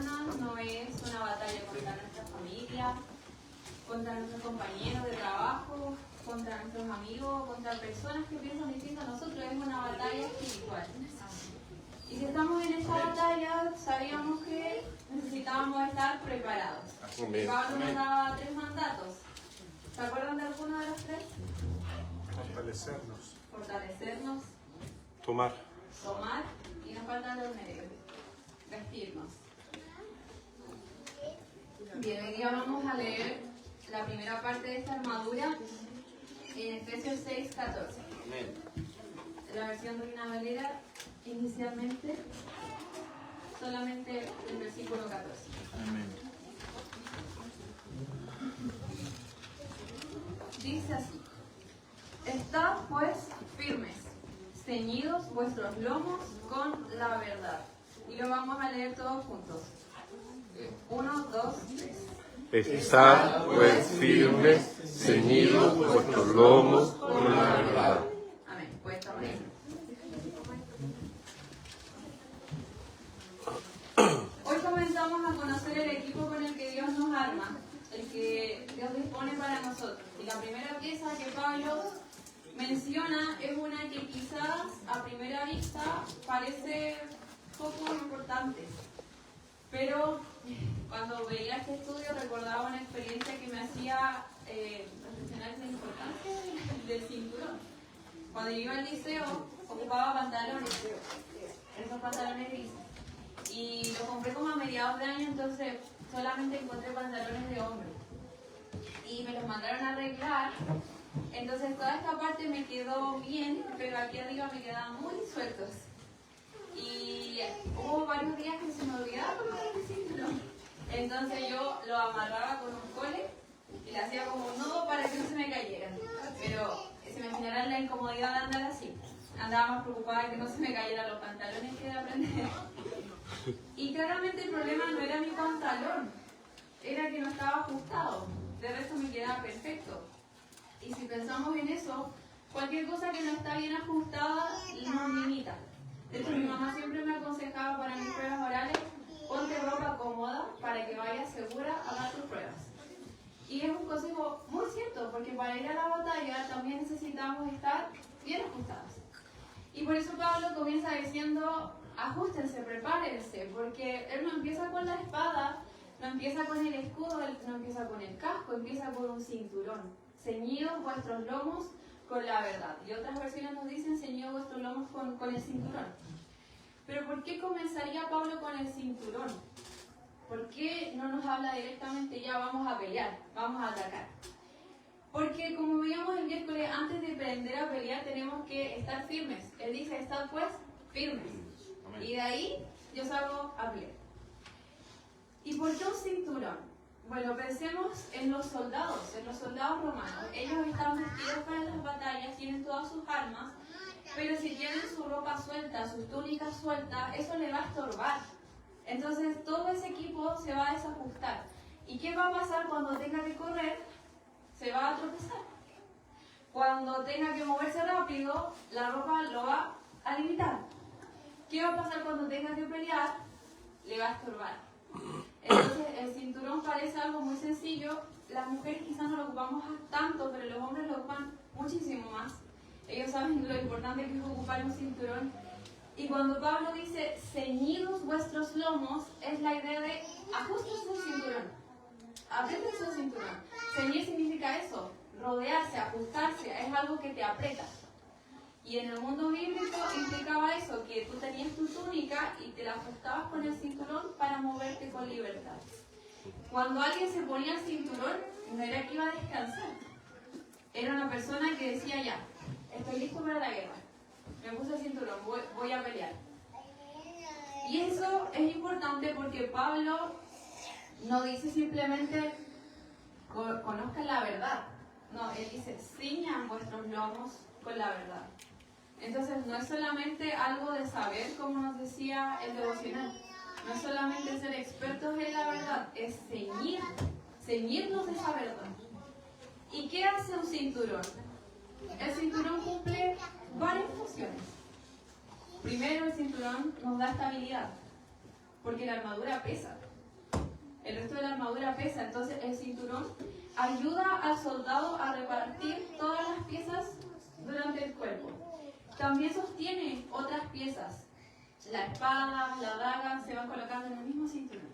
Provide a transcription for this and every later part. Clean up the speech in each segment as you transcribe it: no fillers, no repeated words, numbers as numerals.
personas, no es una batalla contra nuestra familia, contra nuestros compañeros de trabajo, contra nuestros amigos, contra personas que piensan distinto a nosotros, es una batalla espiritual. Y si estamos en esta batalla, sabíamos que necesitábamos estar preparados. Y Pablo nos daba 3 mandatos. ¿Se acuerdan de alguno de los 3? Fortalecernos. Tomar. Y nos faltan los medios. Vestirnos. Bien, hoy día vamos a leer la primera parte de esta armadura en Efesios 6:14. La versión de Reina Valera, inicialmente, solamente el versículo 14. Amén. Dice así: Estad pues firmes, ceñidos vuestros lomos con la verdad. Y lo vamos a leer todos juntos. 1, 2, 3. Estad pues firmes, ceñidos vuestros lomos con la verdad. Amén. Pues toma ahí. Hoy comenzamos a conocer el equipo con el que Dios nos arma, el que Dios dispone para nosotros. Y la primera pieza que Pablo menciona es una que quizás a primera vista parece poco importante, pero cuando veía este estudio recordaba una experiencia que me hacía reflexionar en la importancia del cinturón. Cuando yo iba al liceo ocupaba pantalones, esos pantalones grises, y los compré como a mediados de año, entonces solamente encontré pantalones de hombre y me los mandaron a arreglar. Entonces toda esta parte me quedó bien, pero aquí arriba me quedaban muy sueltos. Y hubo varios días que se me olvidaba el cinturón. Entonces yo lo amarraba con un cole y le hacía como un nudo para que no se me cayeran. Pero se me imaginarán la incomodidad de andar así. Andaba más preocupada de que no se me cayeran los pantalones que de aprender. Y claramente el problema no era mi pantalón, era que no estaba ajustado. De resto me quedaba perfecto. Y si pensamos en eso, cualquier cosa que no está bien ajustada nos limita. De hecho, mi mamá siempre me aconsejaba para mis pruebas orales: ponte ropa cómoda para que vayas segura a dar tus pruebas. Y es un consejo muy cierto, porque para ir a la batalla también necesitamos estar bien ajustados. Y por eso Pablo comienza diciendo: ajustense, prepárense, porque él no empieza con la espada, no empieza con el escudo, no empieza con el casco, empieza con un cinturón. Ceñidos vuestros lomos con la verdad. Y otras versiones nos dicen: ceñidos vuestros lomos con el cinturón. Pero ¿por qué comenzaría Pablo con el cinturón? ¿Por qué no nos habla directamente: ya vamos a pelear, vamos a atacar? Porque como veíamos el miércoles, antes de aprender a pelear tenemos que estar firmes. Él dice: estad pues firmes. Amén. Y de ahí yo salgo a pelear. ¿Y por qué un cinturón? Bueno, pensemos en los soldados romanos. Ellos están vestidos para las batallas, tienen todas sus armas, pero si tienen su ropa suelta, sus túnicas sueltas, eso le va a estorbar. Entonces todo ese equipo se va a desajustar. ¿Y qué va a pasar cuando tenga que correr? Se va a tropezar. Cuando tenga que moverse rápido, la ropa lo va a limitar. ¿Qué va a pasar cuando tenga que pelear? Le va a estorbar. Entonces el cinturón parece algo muy sencillo. Las mujeres quizás no lo ocupamos tanto, pero los hombres lo ocupan muchísimo más. Ellos saben lo importante que es ocupar un cinturón. Y cuando Pablo dice: ceñidos vuestros lomos, es la idea de ajusten su cinturón, aprieten su cinturón. Ceñir significa eso, rodearse, ajustarse, es algo que te aprieta. Y en el mundo bíblico implicaba eso, que tú tenías tu túnica y te la ajustabas con el cinturón para moverte con libertad. Cuando alguien se ponía el cinturón, no era que iba a descansar. Era una persona que decía: ya, estoy listo para la guerra. Me puse el cinturón, voy a pelear. Y eso es importante porque Pablo no dice simplemente: conozcan la verdad. No, él dice: ciñan vuestros lomos con la verdad. Entonces no es solamente algo de saber, como nos decía el devocional. No es solamente ser expertos en la verdad, es ceñirnos de esa verdad. ¿Y qué hace un cinturón? El cinturón cumple varias funciones. Primero, el cinturón nos da estabilidad. porque la armadura pesa. El resto de la armadura pesa, entonces el cinturón ayuda al soldado a repartir todas las piezas durante el cuerpo. También sostiene otras piezas. La espada, la daga se van colocando en el mismo cinturón.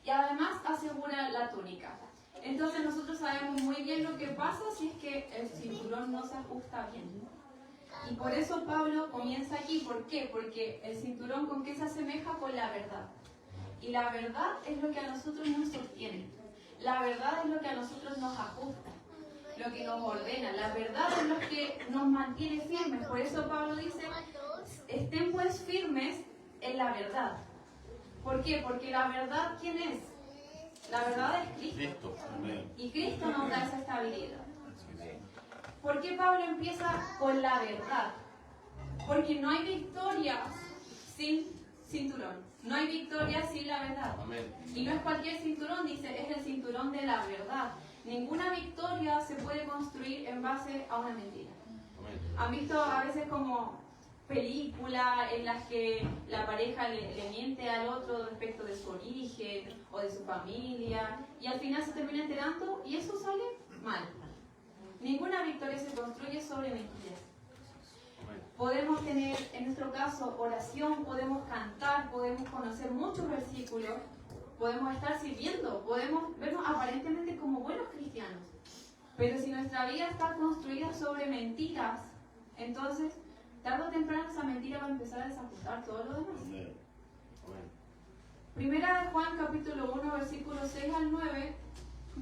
Y además asegura la túnica. Entonces nosotros sabemos muy bien lo que pasa si es que el cinturón no se ajusta bien. Y por eso Pablo comienza aquí. ¿Por qué? Porque el cinturón, ¿con qué se asemeja? Con la verdad. Y la verdad es lo que a nosotros nos sostiene. La verdad es lo que a nosotros nos ajusta, lo que nos ordena. La verdad es lo que nos mantiene firmes. Por eso Pablo dice, estén pues firmes en la verdad. ¿Por qué? Porque la verdad, ¿quién es? La verdad es Cristo. Y Cristo nos da esa estabilidad. ¿Por qué Pablo empieza con la verdad? Porque no hay victoria sin cinturón. No hay victoria sin la verdad. Y no es cualquier cinturón, dice, es el cinturón de la verdad. Ninguna victoria se puede construir en base a una mentira. ¿Han visto a veces como películas en las que la pareja le miente al otro respecto de su origen o de su familia y al final se termina enterando y eso sale mal? Ninguna victoria se construye sobre mentiras. Podemos tener, en nuestro caso, oración, podemos cantar, podemos conocer muchos versículos, podemos estar sirviendo, podemos vernos aparentemente como buenos cristianos. Pero si nuestra vida está construida sobre mentiras, entonces, tarde o temprano esa mentira va a empezar a desajustar todo lo demás. Primera de Juan, capítulo 1, versículos 6 al 9,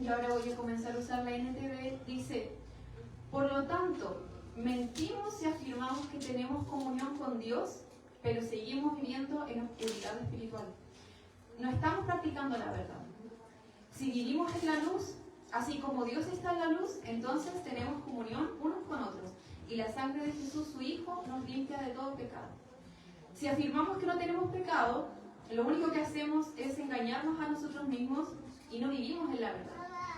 y ahora voy a comenzar a usar la NTV, dice: por lo tanto, mentimos si afirmamos que tenemos comunión con Dios, pero seguimos viviendo en oscuridad espiritual. No estamos practicando la verdad. Si vivimos en la luz, así como Dios está en la luz, entonces tenemos comunión unos con otros. Y la sangre de Jesús, su Hijo, nos limpia de todo pecado. Si afirmamos que no tenemos pecado, lo único que hacemos es engañarnos a nosotros mismos y no vivimos en la verdad.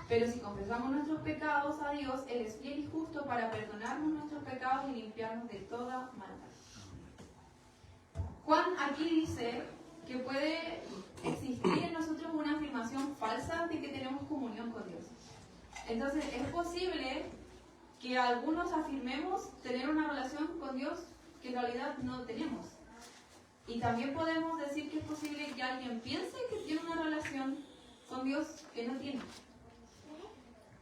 Pero si confesamos nuestros pecados a Dios, Él es fiel y justo para perdonarnos nuestros pecados y limpiarnos de toda maldad. Juan aquí dice que puede existir en nosotros una afirmación falsa de que tenemos comunión con Dios. Entonces, es posible que algunos afirmemos tener una relación con Dios que en realidad no tenemos. Y también podemos decir que es posible que alguien piense que tiene una relación con Dios que no tiene.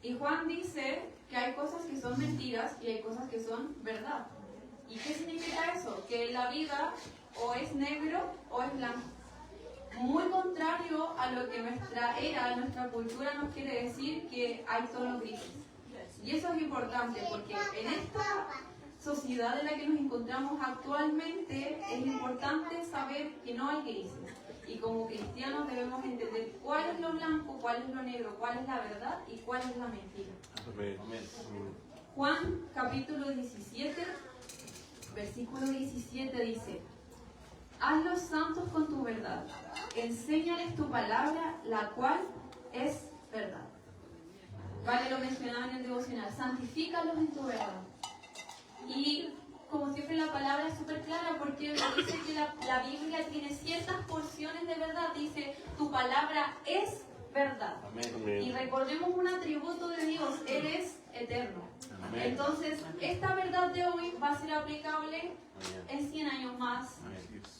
Y Juan dice que hay cosas que son mentiras y hay cosas que son verdad. ¿Y qué significa eso? Que la vida o es negro o es blanco. Muy contrario a lo que nuestra era, nuestra cultura nos quiere decir, que hay tonos grises. Y eso es importante porque en esta sociedad en la que nos encontramos actualmente es importante saber que no hay grises. Y como cristianos debemos entender cuál es lo blanco, cuál es lo negro, cuál es la verdad y cuál es la mentira. Amén. Juan capítulo 17, versículo 17 dice: hazlos santos con tu verdad, enséñales tu palabra, la cual es verdad. Vale, lo mencionaba en el devocional, santifícalos en tu verdad. Y como siempre la palabra es súper clara porque dice que la Biblia tiene ciertas porciones de verdad. Dice, tu palabra es verdad. Amén. Y recordemos un atributo de Dios, Él es eterno. Amén. Entonces, esta verdad de hoy va a ser aplicable en 100 años más.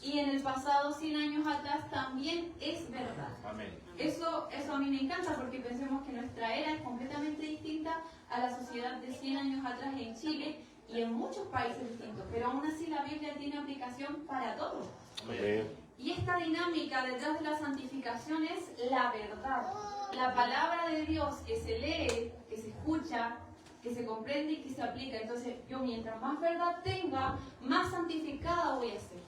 Y en el pasado, 100 años atrás, también es verdad. Amén. Eso a mí me encanta porque pensemos que nuestra era es completamente distinta a la sociedad de 100 años atrás en Chile y en muchos países distintos, pero aún así la Biblia tiene aplicación para todos. Amén. Y esta dinámica detrás de la santificación es la verdad. La palabra de Dios que se lee, que se escucha, que se comprende y que se aplica. Entonces yo mientras más verdad tenga, más santificada voy a ser.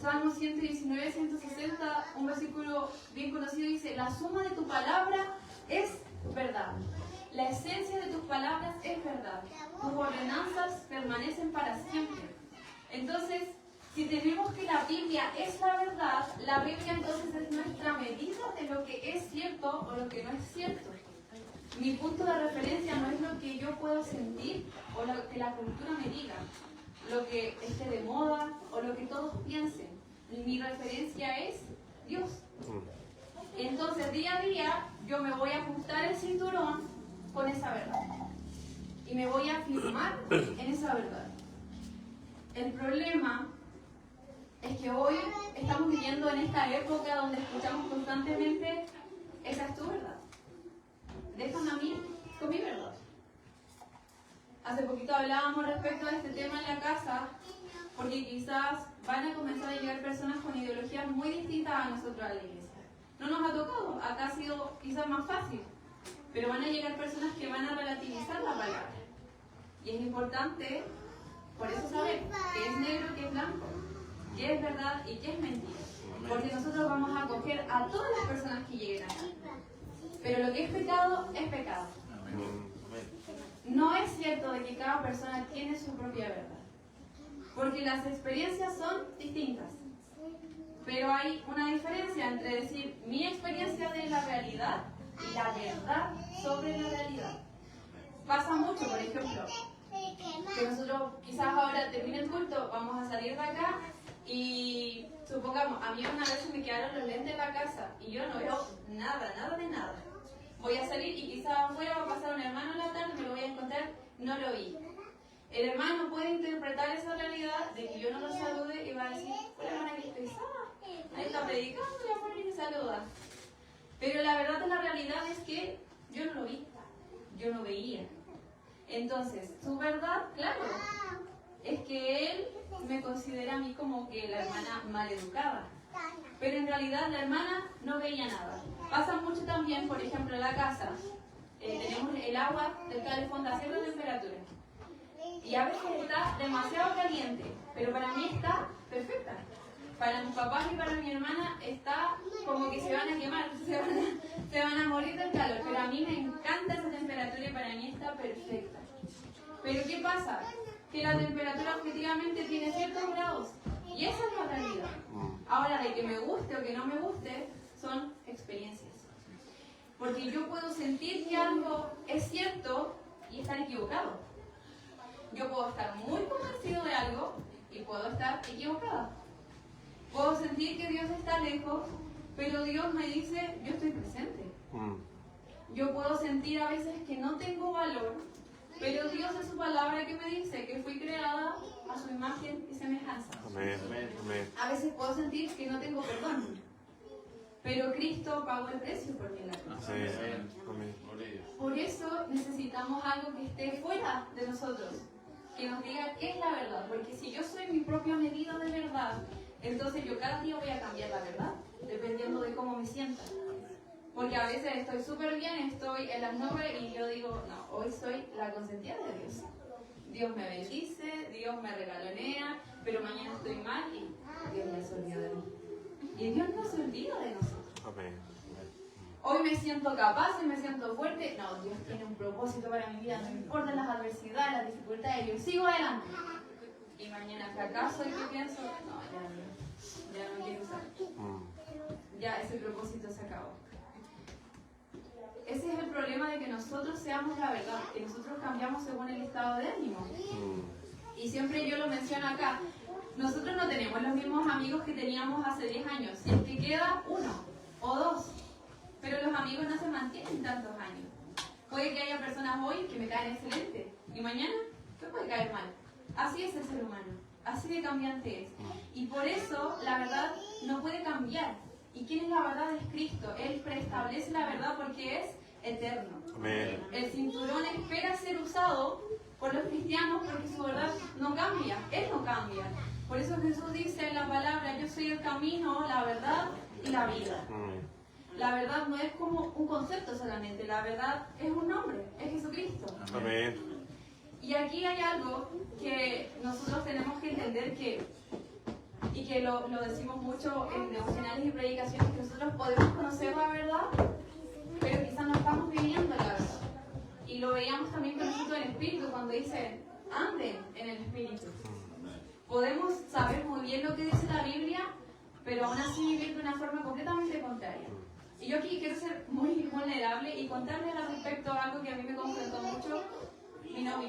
Salmo 119, 160, un versículo bien conocido dice: la suma de tu palabra es verdad. La esencia de tus palabras es verdad. Tus ordenanzas permanecen para siempre. Entonces, si tenemos que la Biblia es la verdad, la Biblia entonces es nuestra medida de lo que es cierto o lo que no es cierto. Mi punto de referencia no es lo que yo puedo sentir o lo que la cultura me diga, lo que esté de moda o lo que todos piensen. mi referencia es Dios. Entonces, día a día, yo me voy a ajustar el cinturón con esa verdad. Y me voy a afirmar en esa verdad. El problema es que hoy estamos viviendo en esta época donde escuchamos constantemente, esa es tu verdad. Déjame a mí con mi verdad. Hace poquito hablábamos respecto a este tema en la casa, porque quizás van a comenzar a llegar personas con ideologías muy distintas a nosotros a la iglesia. No nos ha tocado, acá ha sido quizás más fácil, pero van a llegar personas que van a relativizar la palabra. Y es importante, por eso, saber qué es negro, qué es blanco, qué es verdad y qué es mentira. Porque nosotros vamos a acoger a todas las personas que lleguen acá. Pero lo que es pecado, es pecado. No es cierto de que cada persona tiene su propia verdad. Porque las experiencias son distintas. Pero hay una diferencia entre decir mi experiencia de la realidad y la verdad sobre la realidad. Pasa mucho, por ejemplo, que nosotros quizás ahora termine el culto, vamos a salir de acá y supongamos, a mí una vez se me quedaron los lentes en la casa y yo no veo nada, nada de nada. Voy a salir y quizás afuera va a pasar un hermano en la tarde, me lo voy a encontrar, no lo vi. El hermano puede interpretar esa realidad de que yo no lo salude y va a decir, hola hermana, que pesada, ahí está predicando y la y me saluda. Pero la verdad de la realidad es que yo no lo vi, yo no veía. Entonces, su verdad, claro, es que él me considera a mí como que la hermana maleducada. Pero en realidad la hermana no veía nada. Pasa mucho también, por ejemplo, en la casa. Tenemos el agua del calefón a cierta temperatura. Y a veces está demasiado caliente, pero para mí está perfecta. Para mis papás y para mi hermana está como que se van a quemar, se van a morir del calor. Pero a mí me encanta esa temperatura y para mí está perfecta. Pero ¿qué pasa? Que la temperatura objetivamente tiene ciertos grados. Y esa es la realidad. Ahora, de que me guste o que no me guste, son experiencias. Porque yo puedo sentir que algo es cierto y estar equivocado. Yo puedo estar muy convencido de algo y puedo estar equivocada. Puedo sentir que Dios está lejos, pero Dios me dice, yo estoy presente. Yo puedo sentir a veces que no tengo valor, pero Dios es su palabra que me dice que fui creada a su imagen y semejanza. Amén. Amén. A veces puedo sentir que no tengo perdón, pero Cristo pagó el precio por mí en la cruz. Amén. Por eso necesitamos algo que esté fuera de nosotros, que nos diga qué es la verdad, porque si yo soy mi propia medida de verdad, entonces yo cada día voy a cambiar la verdad, dependiendo de cómo me sienta. Porque a veces estoy súper bien, estoy en las nubes y yo digo, no, hoy soy la consentida de Dios. Dios me bendice, Dios me regalonea, pero mañana estoy mal y Dios me se olvida de mí. Y Dios no se olvida de nosotros. Amén. Hoy me siento capaz y me siento fuerte. No, Dios tiene un propósito para mi vida, no me importan las adversidades, las dificultades, yo sigo adelante. Y mañana fracaso y ¿qué pienso? No, ya no quiero usar. Ya ese propósito se acabó. Ese es el problema de que nosotros seamos la verdad, que nosotros cambiamos según el estado de ánimo. Y siempre yo lo menciono acá, nosotros no tenemos los mismos amigos que teníamos hace 10 años, si es que queda uno o dos, pero los amigos no se mantienen tantos años. Puede que haya personas hoy que me caen excelente y mañana me puede caer mal. Así es el ser humano, así de cambiante es. Y por eso la verdad no puede cambiar. ¿Y quién es la verdad? Es Cristo. Él preestablece la verdad porque es eterno. Amén. El cinturón espera ser usado por los cristianos porque su verdad no cambia. Él no cambia. Por eso Jesús dice en la palabra, yo soy el camino, la verdad y la vida. La verdad no es como un concepto solamente, la verdad es un nombre, es Jesucristo. Amén. Y aquí hay algo que nosotros tenemos que entender y que lo decimos mucho en devocionales y predicaciones, que nosotros podemos conocer la verdad, pero quizás no estamos viviendo la verdad. Y lo veíamos también con el fruto del Espíritu, cuando dice, anden en el Espíritu. Podemos saber muy bien lo que dice la Biblia, pero aún así vivir de una forma completamente contraria. Y yo aquí quiero ser muy vulnerable y contarles al respecto algo que a mí me confrontó mucho mi novio.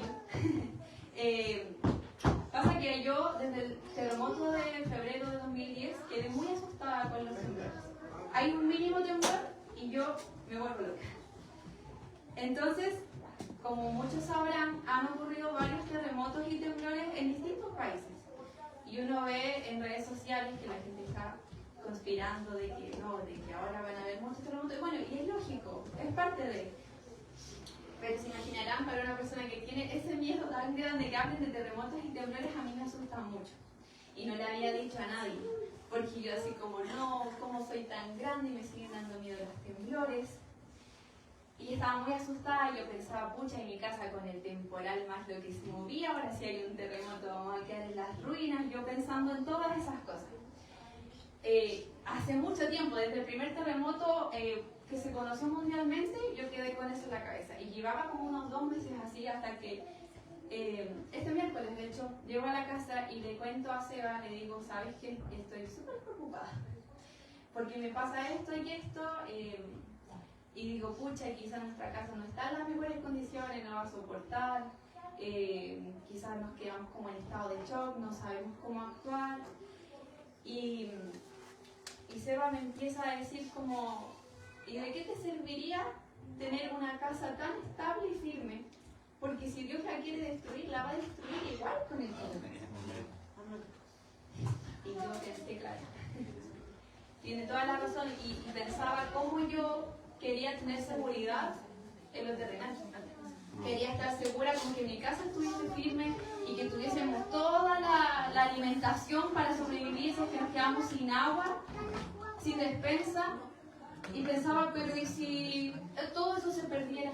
Pasa que yo, desde el terremoto de febrero de 2010, quedé muy asustada con los temblores. Hay un mínimo temblor y yo me vuelvo loca. Entonces, como muchos sabrán, han ocurrido varios terremotos y temblores en distintos países. Y uno ve en redes sociales que la gente está conspirando de que no, de que ahora van a haber muchos terremotos. Bueno, y es lógico, es parte de... Pero se imaginarán, para una persona que tiene ese miedo tan grande que hablen de terremotos y temblores, a mí me asustan mucho. Y no le había dicho a nadie, porque yo así como, no, ¿cómo soy tan grande? Y me siguen dando miedo los temblores. Y estaba muy asustada, yo pensaba, pucha, en mi casa con el temporal más lo que se movía, ahora si hay un terremoto vamos a quedar en las ruinas, yo pensando en todas esas cosas. Hace mucho tiempo, desde el primer terremoto que se conoció mundialmente, yo quedé con eso en la cabeza. Y llevaba como unos 2 meses así hasta que este miércoles, de hecho, llego a la casa y le cuento a Seba, le digo, ¿sabes qué? Estoy súper preocupada. Porque me pasa esto y esto, y digo, pucha, quizás nuestra casa no está en las mejores condiciones, no va a soportar, quizás nos quedamos como en estado de shock, no sabemos cómo actuar. Y Seba me empieza a decir como, ¿y de qué te serviría tener una casa tan estable y firme? Porque si Dios la quiere destruir, la va a destruir igual con el tiempo. Y yo pensé, claro, tiene toda la razón, y pensaba cómo yo quería tener seguridad en lo terrenal. Quería estar segura con que mi casa estuviese firme y que tuviésemos toda la alimentación para sobrevivir si es que nos quedamos sin agua, sin despensa. Y pensaba, pero ¿y si todo eso se perdiera?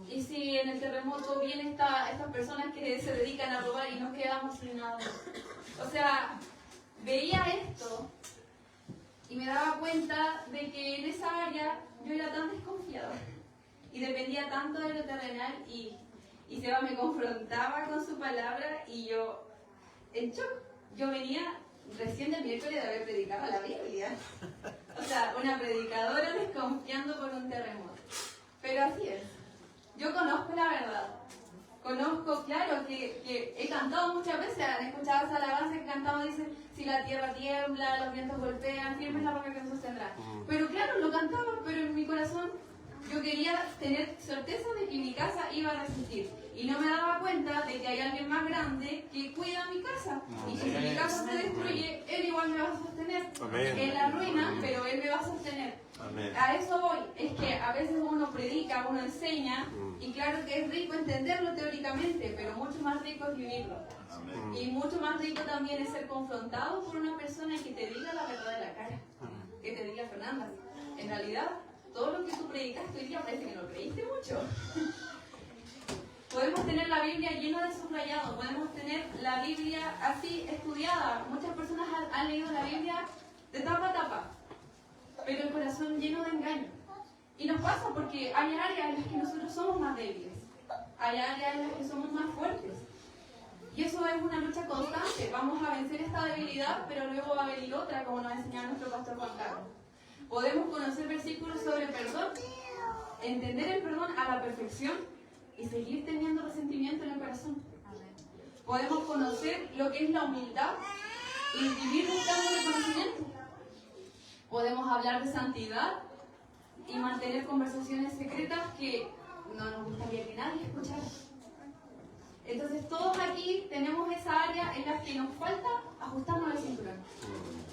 ¿Y si en el terremoto vienen estas personas que se dedican a robar y nos quedamos sin nada? O sea, veía esto y me daba cuenta de que en esa área yo era tan desconfiada y dependía tanto de lo terrenal, y Seba me confrontaba con su palabra y yo en shock. Yo venía recién del miércoles de haber predicado la Biblia. O sea, una predicadora desconfiando por un terremoto. Pero así es. Yo conozco la verdad. Conozco, claro, que he cantado muchas veces, han escuchado esa alabanza que cantamos, dice, si la tierra tiembla, los vientos golpean, firme es la roca que nos sostendrá. Pero claro, lo cantaba, pero en mi corazón yo quería tener certeza de que mi casa iba a resistir. Y no me daba cuenta de que hay alguien más grande que cuida mi casa. Y que si mi casa se destruye, Él igual me va a sostener. En la ruina, pero Él me va a sostener. A eso voy. Es que a veces uno predica, uno enseña, y claro que es rico entenderlo teóricamente, pero mucho más rico es vivirlo. Y mucho más rico también es ser confrontado por una persona que te diga la verdad de la cara. Que te diga, Fernanda, en realidad, todo lo que tú predicaste hoy día parece que no creíste mucho. Podemos tener la Biblia llena de subrayado, podemos tener la Biblia así estudiada. Muchas personas han leído la Biblia de tapa a tapa, pero el corazón lleno de engaño. Y nos pasa porque hay áreas en las que nosotros somos más débiles, hay áreas en las que somos más fuertes. Y eso es una lucha constante. Vamos a vencer esta debilidad, pero luego va a venir otra, como nos enseñó nuestro pastor Juan Carlos. Podemos conocer versículos sobre perdón, entender el perdón a la perfección y seguir teniendo resentimiento en el corazón. Podemos conocer lo que es la humildad y vivir buscando reconocimiento. Podemos hablar de santidad y mantener conversaciones secretas que no nos gustaría que nadie escuchara. Entonces todos aquí tenemos esa área en la que nos falta ajustarnos el cinturón.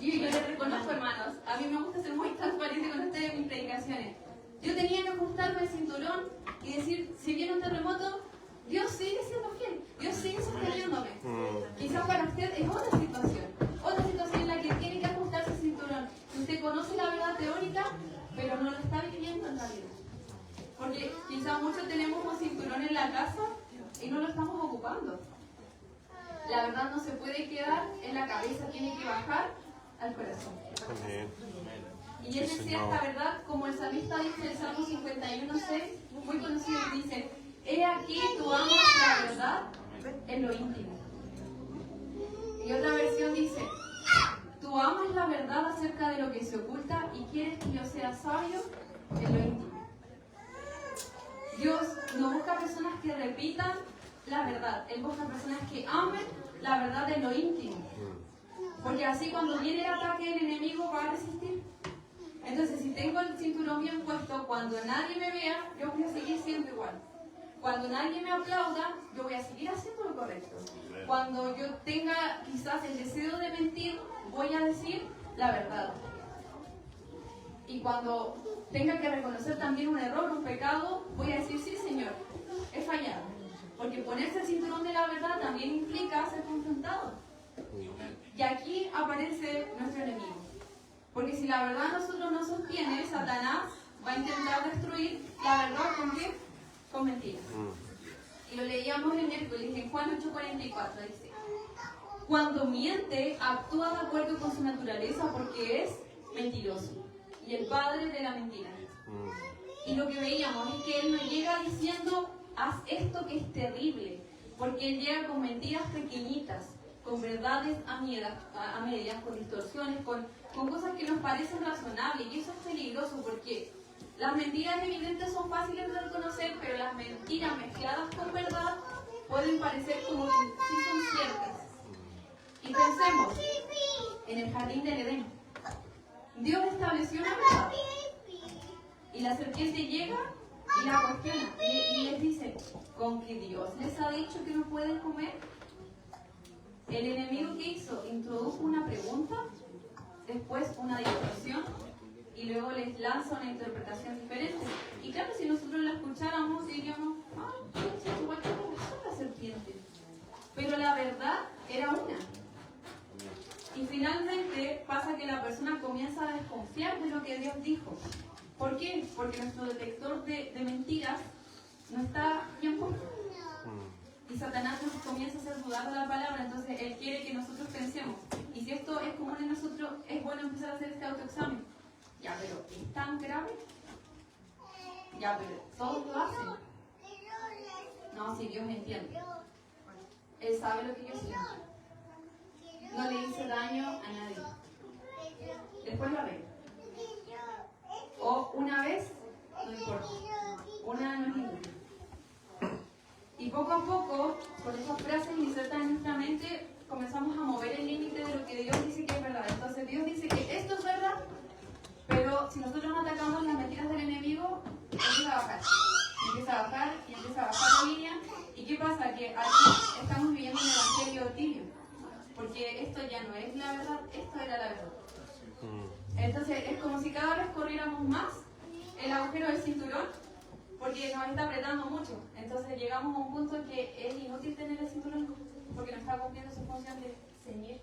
Y yo les reconozco, hermanos, a mí me gusta ser muy transparente con ustedes en mis predicaciones. Yo tenía que ajustarme el cinturón y decir, si viene un terremoto, Dios sigue siendo fiel, Dios sigue sosteniéndome. Quizás para usted es otra situación en la que tiene que ajustarse el cinturón. Usted conoce la verdad teórica, pero no lo está viviendo en la vida. Porque quizás muchos tenemos un cinturón en la casa y no lo estamos ocupando. La verdad no se puede quedar en la cabeza, tiene que bajar al corazón. Y él decía esta verdad, como el salmista dice en el Salmo 51:6, muy conocido, dice, he aquí tú amas la verdad en lo íntimo. Y otra versión dice, tú amas la verdad acerca de lo que se oculta y quieres que yo sea sabio en lo íntimo. Dios no busca personas que repitan la verdad. Él busca personas que amen la verdad de lo íntimo. Porque así cuando viene el ataque del enemigo va a resistir. Entonces, si tengo el cinturón bien puesto, cuando nadie me vea, yo voy a seguir siendo igual. Cuando nadie me aplauda, yo voy a seguir haciendo lo correcto. Cuando yo tenga quizás el deseo de mentir, voy a decir la verdad. Y cuando tenga que reconocer también un error, un pecado, voy a decir, sí, Señor, he fallado. Porque ponerse el cinturón de la verdad también implica ser confrontado. Y aquí aparece nuestro enemigo. Porque si la verdad nosotros no sostiene, Satanás va a intentar destruir la verdad con qué? Con mentiras. Y lo leíamos el miércoles en Juan 8:44, dice: cuando miente, actúa de acuerdo con su naturaleza porque es mentiroso y el padre de la mentira. Y lo que veíamos es que él no llega diciendo, haz esto que es terrible, porque él llega con mentiras pequeñitas, con verdades a medias, con distorsiones, con cosas que nos parecen razonables. Y eso es peligroso porque las mentiras evidentes son fáciles de reconocer, pero las mentiras mezcladas con verdad pueden parecer como que sí son ciertas. Y pensemos en el jardín del Edén. Dios estableció una verdad. Y la serpiente llega y la cuestiona. Y les dice, ¿con que Dios les ha dicho que no pueden comer? El enemigo, ¿qué hizo? Introdujo una pregunta, después una distorsión, y luego les lanza una interpretación diferente. Y claro, si nosotros la escucháramos, diríamos, igual que la serpiente. Pero la verdad era una. Y finalmente pasa que la persona comienza a desconfiar de lo que Dios dijo. ¿Por qué? Porque nuestro detector de mentiras no está bien puesto. Y Satanás nos comienza a hacer dudar de la palabra, entonces él quiere que nosotros pensemos. Y si esto es común en nosotros, es bueno empezar a hacer este autoexamen. Ya, pero ¿es tan grave? Ya, pero todos lo hacen. No, si Dios me entiende. Él sabe lo que yo siento. No le hice daño a nadie. Después lo arreglo. O una vez, no importa. Una no es ninguna. Y poco a poco, con esas frases insertas en nuestra mente, comenzamos a mover el límite de lo que Dios dice que es verdad. Entonces Dios dice que esto es verdad, pero si nosotros no atacamos las mentiras del enemigo, empieza a bajar. Empieza a bajar y empieza a bajar la línea. ¿Y qué pasa? Que aquí estamos viviendo un evangelio tibio. Porque esto ya no es la verdad, esto era la verdad. Entonces es como si cada vez corriéramos más el agujero del cinturón, porque nos está apretando mucho. Entonces llegamos a un punto en que es inútil tener el cinturón, porque no está cumpliendo su función de ceñir.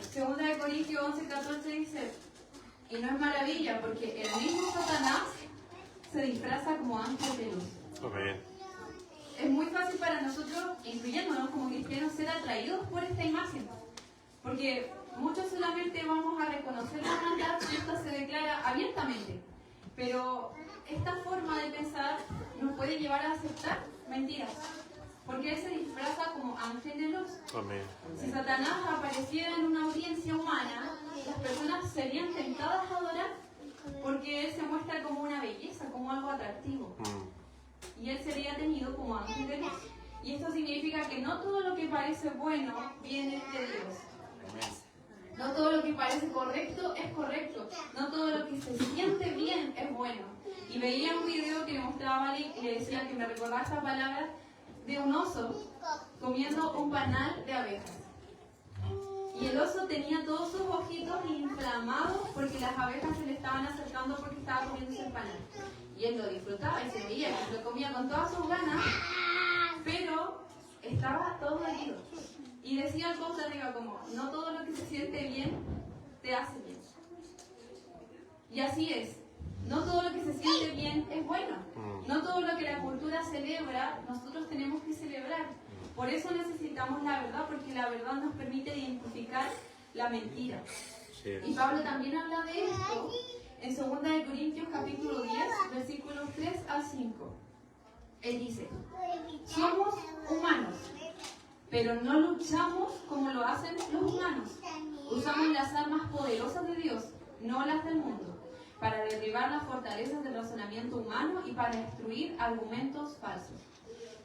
Segunda de Corintios 11:14 dice, y no es maravilla, porque el mismo Satanás se disfraza como ángel de luz. Amén. Es muy fácil para nosotros, incluyéndonos como cristianos, ser atraídos por esta imagen. Porque muchos solamente vamos a reconocer la maldad si esta se declara abiertamente. Pero esta forma de pensar nos puede llevar a aceptar mentiras. Porque él se disfraza como ángel de luz. Amén. Si Satanás apareciera en una audiencia humana, las personas serían tentadas a adorar. Porque él se muestra como una belleza, como algo atractivo. Y él sería tenido como ángel de luz. Y esto significa que no todo lo que parece bueno viene de Dios. No todo lo que parece correcto es correcto. No todo lo que se siente bien es bueno. Y veía un video que le mostraba a Ali y le decía que me recordaba esta palabra de un oso comiendo un panal de abejas. Y el oso tenía todos sus ojitos inflamados porque las abejas se le estaban acercando porque estaba comiéndose el panal. Y él lo disfrutaba y se veía que lo comía con todas sus ganas, pero estaba todo herido. Y decía el post arriba como, no todo lo que se siente bien te hace bien. Y así es. No todo lo que se siente bien es bueno. No todo lo que la cultura celebra, nosotros tenemos que celebrar. Por eso necesitamos la verdad, porque la verdad nos permite identificar la mentira. Sí. Y Pablo también habla de esto en 2 Corintios capítulo 10, versículos 3 al 5. Él dice, somos humanos, pero no luchamos como lo hacen los humanos. Usamos las armas poderosas de Dios, no las del mundo, para derribar las fortalezas del razonamiento humano y para destruir argumentos falsos.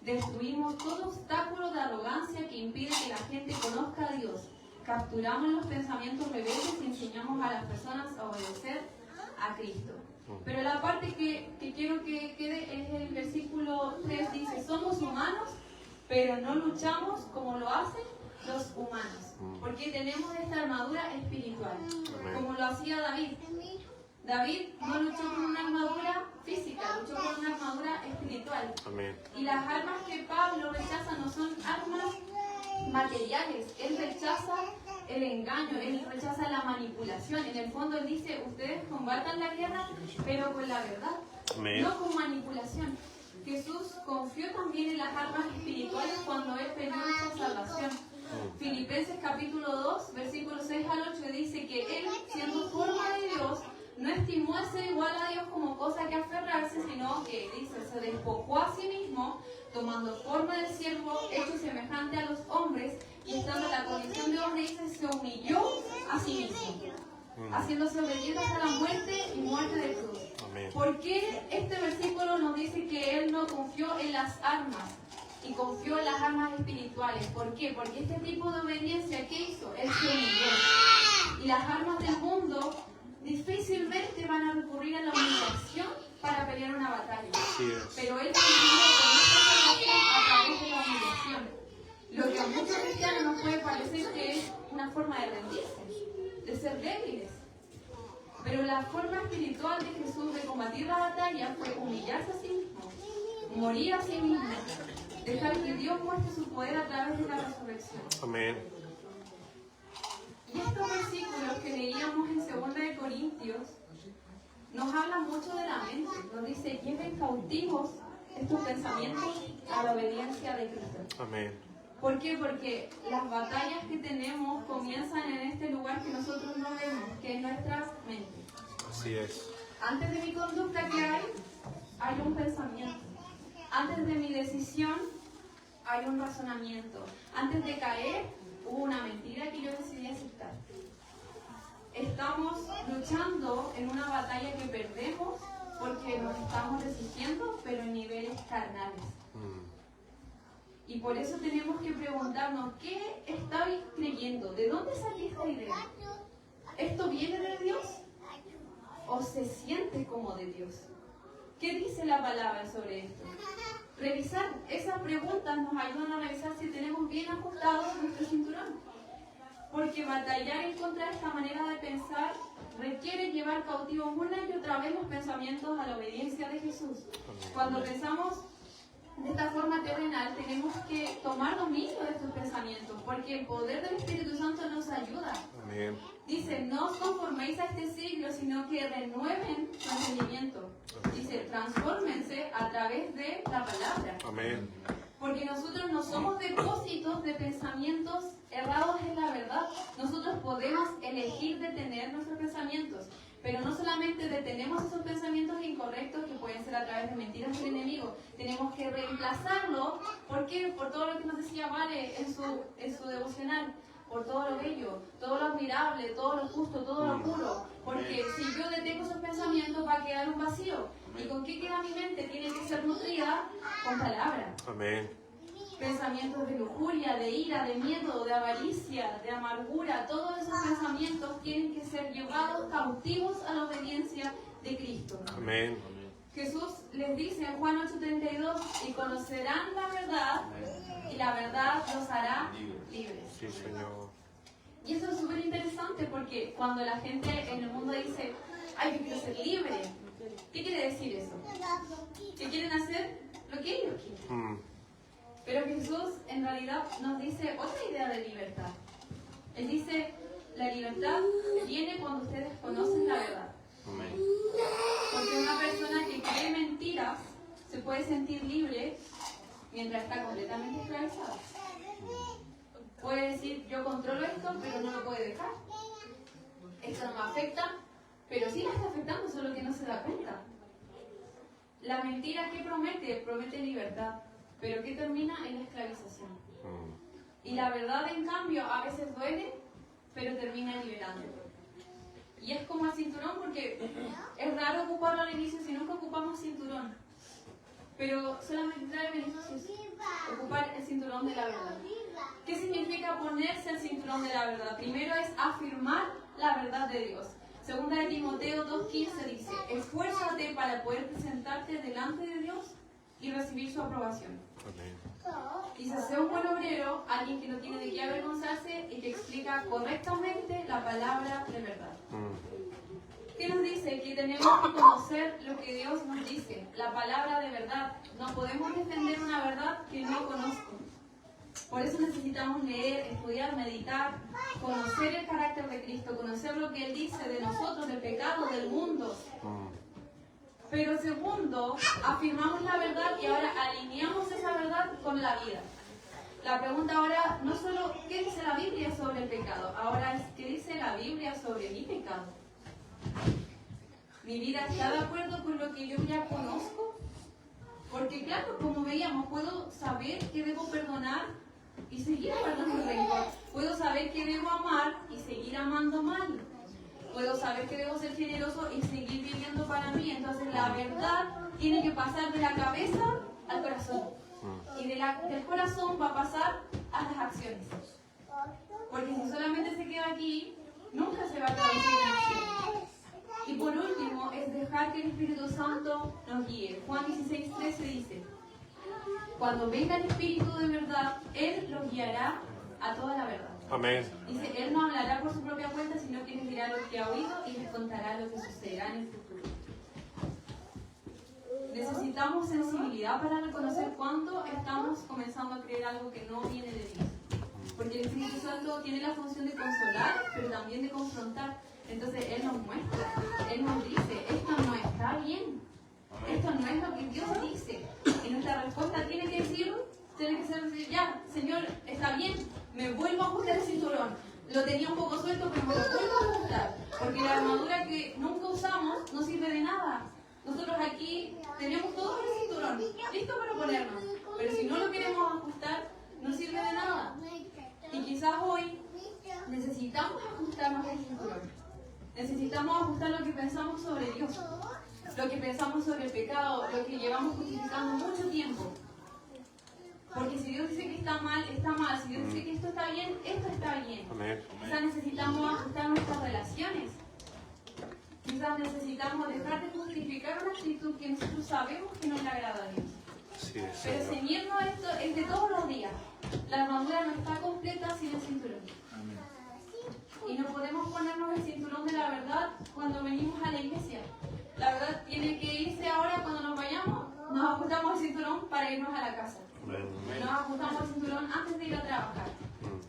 Destruimos todo obstáculo de arrogancia que impide que la gente conozca a Dios. Capturamos los pensamientos rebeldes y enseñamos a las personas a obedecer a Cristo. Pero la parte que quiero que quede es el versículo 3, dice, somos humanos, pero no luchamos como lo hacen los humanos, porque tenemos esta armadura espiritual, como lo hacía David. David no luchó con una armadura física, luchó con una armadura espiritual. Y las armas que Pablo rechaza no son armas materiales, él rechaza el engaño, él rechaza la manipulación. En el fondo él dice, ustedes combatan la guerra, pero con la verdad, no con manipulación. Jesús confió también en las armas espirituales cuando él pidió nuestra salvación. Filipenses capítulo 2, versículos 6 al 8 dice que él, siendo forma de Dios, no estimó ser igual a Dios como cosa que aferrarse, sino que, dice, se despojó a sí mismo, tomando forma de siervo, hecho semejante a los hombres, y estando en la condición de hombre, dice, se humilló a sí mismo, haciéndose obediente hasta la muerte y muerte de cruz. ¿Por qué este versículo nos dice que él no confió en las armas y confió en las armas espirituales? ¿Por qué? Porque este tipo de obediencia, ¿qué hizo? Él se humilló. Y las armas del mundo difícilmente van a recurrir a la humillación para pelear una batalla. Pero él consiguió con esta salvación a través de la humillación. Lo que a muchos cristianos nos puede parecer que es una forma de rendirse, de ser débiles. Pero la forma espiritual de Jesús de combatir la batalla fue humillarse a sí mismo, morir a sí mismo, dejar que Dios muestre su poder a través de la resurrección. Amén. Y estos versículos que leíamos en 2 de Corintios nos hablan mucho de la mente. Nos dice, lleven cautivos estos pensamientos a la obediencia de Cristo. Amén. ¿Por qué? Porque las batallas que tenemos comienzan en este lugar que nosotros no vemos, que es nuestra mente. Así es. Antes de mi conducta, ¿qué hay? Hay un pensamiento. Antes de mi decisión, hay un razonamiento. Antes de caer, hubo una mentira que yo decidí aceptar. Estamos luchando en una batalla que perdemos porque nos estamos resistiendo, pero en niveles carnales. Y por eso tenemos que preguntarnos, ¿qué estáis creyendo? ¿De dónde salió esta idea? ¿Esto viene de Dios? ¿O se siente como de Dios? ¿Qué dice la palabra sobre esto? Revisar esas preguntas nos ayudan a revisar si tenemos bien ajustado nuestro cinturón. Porque batallar en contra de esta manera de pensar requiere llevar cautivos una y otra vez los pensamientos a la obediencia de Jesús. Cuando pensamos de esta forma terrenal, tenemos que tomar dominio de estos pensamientos, porque el poder del Espíritu Santo nos ayuda. Amén. Dice, no os conforméis a este siglo, sino que renueven su entendimiento. Dice, transfórmense a través de la palabra. Amén. Porque nosotros no somos depósitos de pensamientos errados en la verdad. Nosotros podemos elegir detener nuestros pensamientos. Pero no solamente detenemos esos pensamientos incorrectos que pueden ser a través de mentiras del enemigo, tenemos que reemplazarlo. ¿Por qué? Por todo lo que nos decía Vale en su devocional. Por todo lo bello, todo lo admirable, todo lo justo, todo lo puro. Porque si yo detengo esos pensamientos va a quedar un vacío. ¿Y con qué queda mi mente? Tiene que ser nutrida con palabra. Amén. Pensamientos de lujuria, de ira, de miedo, de avaricia, de amargura, todos esos pensamientos tienen que ser llevados cautivos a la obediencia de Cristo. Amén. Jesús les dice en Juan 8:32, y conocerán la verdad, y la verdad los hará libres. Sí, Señor. Y eso es súper interesante porque cuando la gente en el mundo dice, ay, yo quiero ser libre, ¿qué quiere decir eso? Que quieren hacer lo que ellos quieren. Pero Jesús en realidad nos dice otra idea de libertad. Él dice, la libertad viene cuando ustedes conocen la verdad. Porque una persona que cree mentiras se puede sentir libre mientras está completamente esclavizada. Puede decir, yo controlo esto, pero no lo puede dejar. Esto no me afecta, pero sí la está afectando, solo que no se da cuenta. La mentira que promete, promete libertad, pero que termina en la esclavización. Y la verdad, en cambio, a veces duele, pero termina liberando. Y es como el cinturón, porque es raro ocuparlo al inicio si nunca ocupamos cinturón. pero solamente trae beneficios ocupar el cinturón de la verdad. ¿Qué significa ponerse el cinturón de la verdad? Primero es afirmar la verdad de Dios. Segunda de Timoteo 2:15 dice, esfuérzate para poder presentarte delante de Dios y recibir su aprobación. Dice, sé un buen obrero, alguien que no tiene de qué avergonzarse y que explica correctamente la palabra de verdad. ¿Qué nos dice? Que tenemos que conocer lo que Dios nos dice, la palabra de verdad. No podemos defender una verdad que no conozco. Por eso necesitamos leer, estudiar, meditar, conocer el carácter de Cristo, conocer lo que Él dice de nosotros, del pecado, del mundo. Pero segundo, afirmamos la verdad y ahora alineamos esa verdad con la vida. La pregunta ahora no solo qué dice la Biblia sobre el pecado, ahora es qué dice la Biblia sobre mi pecado. ¿Mi vida está de acuerdo con lo que yo ya conozco? Porque claro, como veíamos, puedo saber que debo perdonar y seguir guardando el rencor. Puedo saber que debo amar y seguir amando mal. Puedo saber que debo ser generoso y seguir viviendo para mí. Entonces la verdad tiene que pasar de la cabeza al corazón. Y del corazón va a pasar a las acciones. Porque si solamente se queda aquí, nunca se va a traducir en acción. Y por último, es dejar que el Espíritu Santo nos guíe. Juan 16:13 dice, cuando venga el Espíritu de verdad, Él los guiará a toda la verdad. Amén. Dice, Él no hablará por su propia cuenta, sino que les dirá lo que ha oído y les contará lo que sucederá en el futuro. Necesitamos sensibilidad para reconocer cuándo estamos comenzando a creer algo que no viene de Dios. Porque el Espíritu Santo tiene la función de consolar, pero también de confrontar. Entonces Él nos muestra, Él nos dice, esto no está bien, esto no es lo que Dios dice. Y nuestra respuesta tiene que ser decir, ya, Señor, está bien, me vuelvo a ajustar el cinturón. Lo tenía un poco suelto, pero me lo vuelvo a ajustar. Porque la armadura que nunca usamos no sirve de nada. Nosotros aquí tenemos todo el cinturón, listo para ponernos. Pero si no lo queremos ajustar, no sirve de nada. Y quizás hoy necesitamos ajustarnos el cinturón. Necesitamos ajustar lo que pensamos sobre Dios, lo que pensamos sobre el pecado, lo que llevamos justificando mucho tiempo. Porque si Dios dice que está mal, está mal. Si Dios dice que esto está bien, esto está bien. Quizás necesitamos ajustar nuestras relaciones. Quizás necesitamos dejar de justificar una actitud que nosotros sabemos que no le agrada a Dios. Sí, Pero ceñirnos esto es de todos los días. La armadura no está completa sin el cinturón. Y no podemos ponernos el cinturón de la verdad cuando venimos a la iglesia. La verdad tiene que irse ahora cuando nos vayamos. Nos ajustamos el cinturón para irnos a la casa. Nos ajustamos el cinturón antes de ir a trabajar.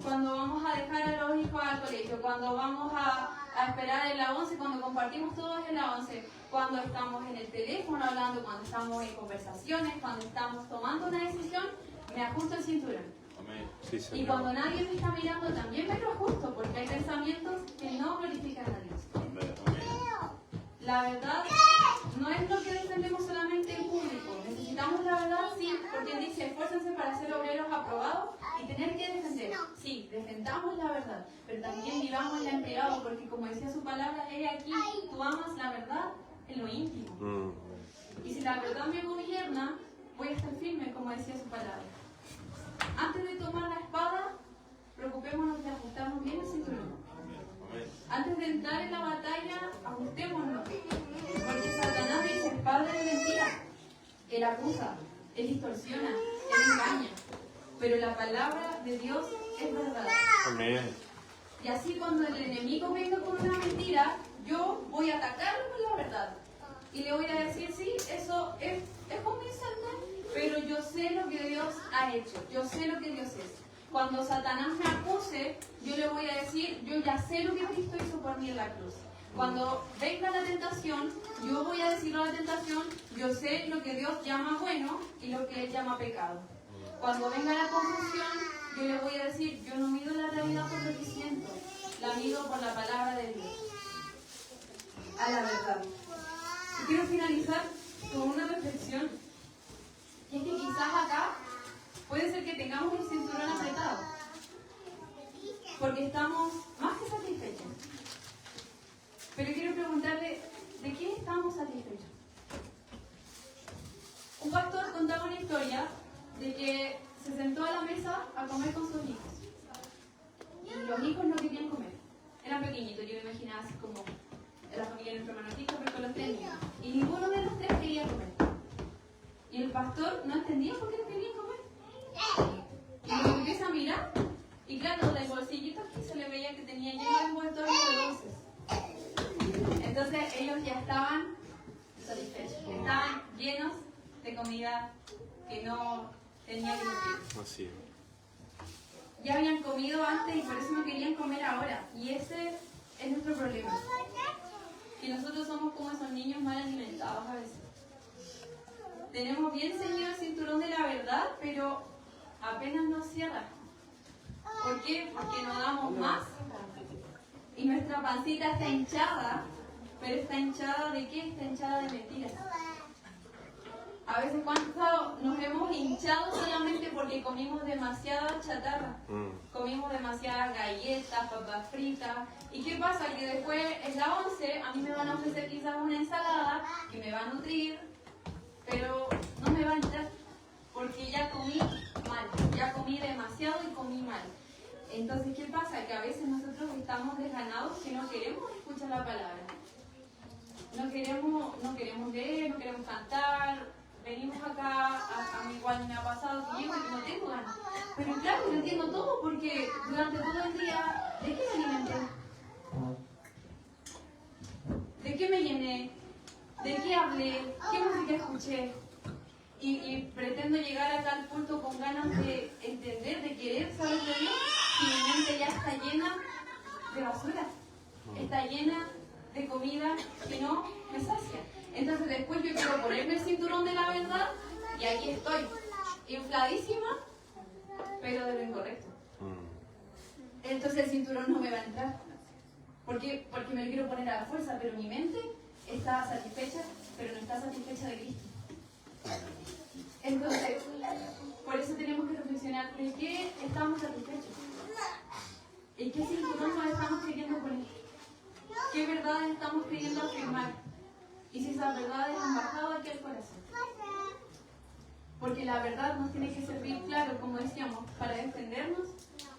Cuando vamos a dejar a los hijos al colegio. Cuando vamos a esperar en la 11. Cuando compartimos todos en la 11. Cuando estamos en el teléfono hablando. Cuando estamos en conversaciones. Cuando estamos tomando una decisión. Me ajusto el cinturón. Sí, y cuando nadie me está mirando también me lo ajusto, porque hay pensamientos que no glorifican a Dios. La verdad no es lo que defendemos solamente en público. Necesitamos la verdad, sí, porque Él dice, esfuércense para ser obreros aprobados y tener que defender. Sí, defendamos la verdad, pero también vivamos la en privado, porque como decía su palabra, he aquí, tú amas la verdad en lo íntimo. Y si la verdad me gobierna, voy a estar firme, como decía su palabra. Antes de tomar la espada, preocupémonos de ajustarnos bien el cinturón. Antes de entrar en la batalla, ajustémonos. Porque Satanás es el padre de mentira. Él acusa, él distorsiona, él engaña. Pero la palabra de Dios es verdad. Amén. Y así cuando el enemigo venga con una mentira, yo voy a atacarlo con la verdad. Y le voy a decir, sí, eso es convincente, pero yo sé lo que Dios ha hecho, yo sé lo que Dios es. Cuando Satanás me acuse, yo le voy a decir, yo ya sé lo que Cristo hizo por mí en la cruz. Cuando venga la tentación, yo voy a decirle a la tentación, yo sé lo que Dios llama bueno y lo que Él llama pecado. Cuando venga la confusión, yo le voy a decir, yo no mido la realidad por lo que siento, la mido por la palabra de Dios. A la verdad. Y quiero finalizar con una reflexión. Y es que quizás acá puede ser que tengamos el cinturón apretado. Porque estamos más que satisfechos. Pero quiero preguntarle, ¿de qué estamos satisfechos? Un pastor con como la familia de nuestro hermano Christopher con los 3 niños. Y ninguno de los 3 quería comer. Y el pastor no entendía por qué no querían comer. Y los empieza a mirar. Y claro, del bolsillito aquí se le veía que tenía lleno de envoltorios de dulces. Entonces ellos ya estaban satisfechos. Estaban llenos de comida que no tenía gluten. Así es. Ya habían comido antes y por eso no querían comer ahora. Y ese es nuestro problema. Que nosotros somos como esos niños mal alimentados a veces. Tenemos bien ceñido el cinturón de la verdad, pero apenas nos cierra. ¿Por qué? Porque no damos más. Y nuestra pancita está hinchada. ¿Pero está hinchada de qué? Está hinchada de mentiras. A veces cuánto nos hemos hinchado solamente porque comimos demasiada chatarra. Comimos demasiadas galletas, papas fritas. ¿Y qué pasa? Que después en la 11 a mí me van a ofrecer quizás una ensalada que me va a nutrir, pero no me va a entrar porque ya comí mal. Ya comí demasiado y comí mal. Entonces, ¿qué pasa? Que a veces nosotros estamos desganados que no queremos escuchar la palabra. No queremos leer, no queremos cantar. Venimos acá, a mí igual me ha pasado que llego y no tengo ganas. Pero claro, lo entiendo todo porque durante todo el día, ¿de qué me alimenté? ¿De qué me llené? ¿De qué hablé? ¿Qué música escuché? Y pretendo llegar acá al punto con ganas de entender, de querer saber de Dios, y mi mente ya está llena de basura. Está llena de comida que no me sacia. Entonces después yo quiero ponerme el cinturón de la verdad y aquí estoy, infladísima, pero de lo incorrecto. Entonces el cinturón no me va a entrar. ¿Por qué? Porque me lo quiero poner a la fuerza, pero mi mente está satisfecha, pero no está satisfecha de Cristo. Entonces, por eso tenemos que reflexionar, ¿de qué estamos satisfechos? ¿En qué cinturón nos estamos queriendo poner? ¿Qué verdades estamos queriendo afirmar? Y si esas verdades han bajado aquí al corazón. Porque la verdad nos tiene que servir, claro, como decíamos, para defendernos,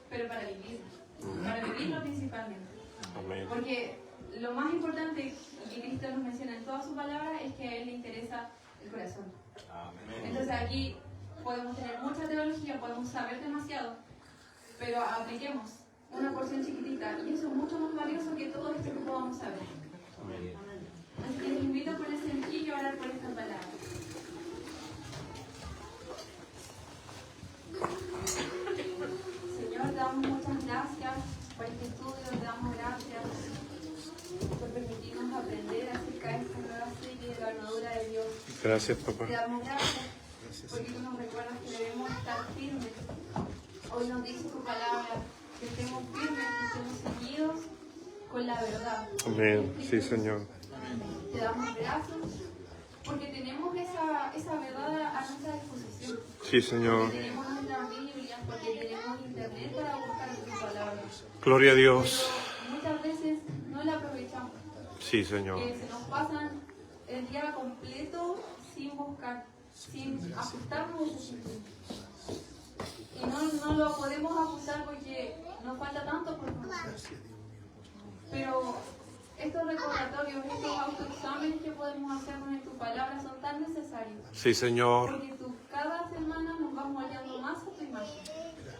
pero para vivirlo. Para vivirlo principalmente. Amén. Porque lo más importante, y que Cristo nos menciona en todas sus palabras, es que a Él le interesa el corazón. Amén. Entonces aquí podemos tener mucha teología, podemos saber demasiado, pero apliquemos una porción chiquitita y eso es mucho más valioso que todo esto que podamos saber. Amén. Así que les invito a ponerse en pie y orar por esta palabra. Señor, te damos muchas gracias por este estudio, te damos gracias por permitirnos aprender acerca de esta nueva serie de la armadura de Dios. Gracias, papá. Te damos gracias porque tú nos recuerdas que debemos estar firmes. Hoy nos dice tu palabra que estemos firmes, que estemos seguidos con la verdad. Amén. Sí, Señor. Te damos gracias porque tenemos esa verdad a nuestra disposición. Sí, Señor. Porque tenemos nuestras Biblias, porque tenemos internet para buscar tu palabra. Gloria a Dios. Pero muchas veces no la aprovechamos. Sí, Señor. Que se nos pasan el día completo sin buscar, sin ajustarnos a ese sentido. Y no lo podemos ajustar porque nos falta tanto por conocer. Pero estos recordatorios, estos autoexámenes que podemos hacer con tu palabra son tan necesarios. Sí, Señor. Porque tú cada semana nos vas moldeando más a tu imagen.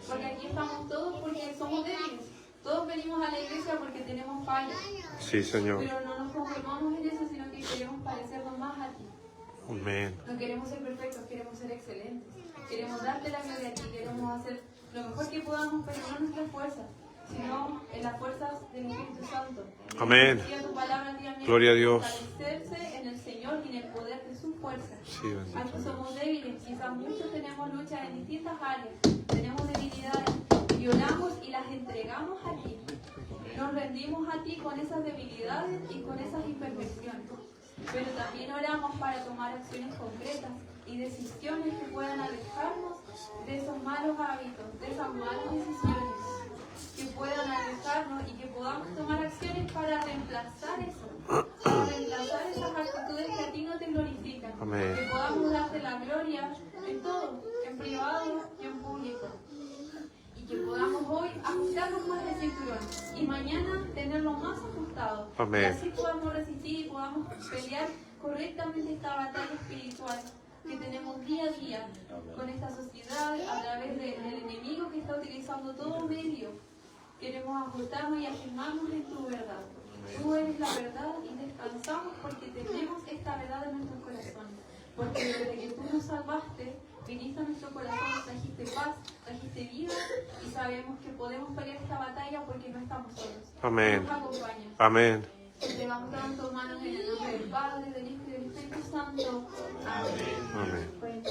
Porque aquí estamos todos porque somos débiles. Todos venimos a la iglesia porque tenemos fallas. Sí, Señor. Pero no nos conformamos en eso, sino que queremos parecernos más a ti. Amén. No queremos ser perfectos, queremos ser excelentes. Queremos darte la gloria a ti, queremos hacer lo mejor que podamos, pero no en nuestras fuerzas, sino en las fuerzas del Espíritu Santo. Amén. Decía tu palabra, Gloria a Dios. Fortalecerse en el Señor y en el poder de su fuerza. Sí, bendito. Aquí somos débiles, quizás muchos tenemos luchas en distintas áreas, tenemos debilidades y oramos y las entregamos a ti. Nos rendimos a ti con esas debilidades y con esas imperfecciones. Pero también oramos para tomar acciones concretas y decisiones que puedan alejarnos de esos malos hábitos, de esas malas decisiones, que puedan alejarnos y que podamos tomar acciones para reemplazar eso, para reemplazar esas actitudes que a ti no te glorifican. Amén. Que podamos darte la gloria en todo, en privado y en público. Y que podamos hoy ajustarnos más el cinturón y mañana tenerlo más ajustado. Amén. Y así podamos resistir y podamos pelear correctamente esta batalla espiritual que tenemos día a día con esta sociedad a través del enemigo que está utilizando todo medio. Queremos ajustarnos y afirmarnos en tu verdad. Tú eres la verdad y descansamos porque tenemos esta verdad en nuestros corazones. Porque desde que tú nos salvaste, viniste a nuestro corazón, trajiste paz, trajiste vida y sabemos que podemos pelear esta batalla porque no estamos solos. Amén. Nos acompañas. Amén. Entregamos tanto manos en el nombre del Padre, del Hijo y del Espíritu Santo. Amén. Amén. Pues,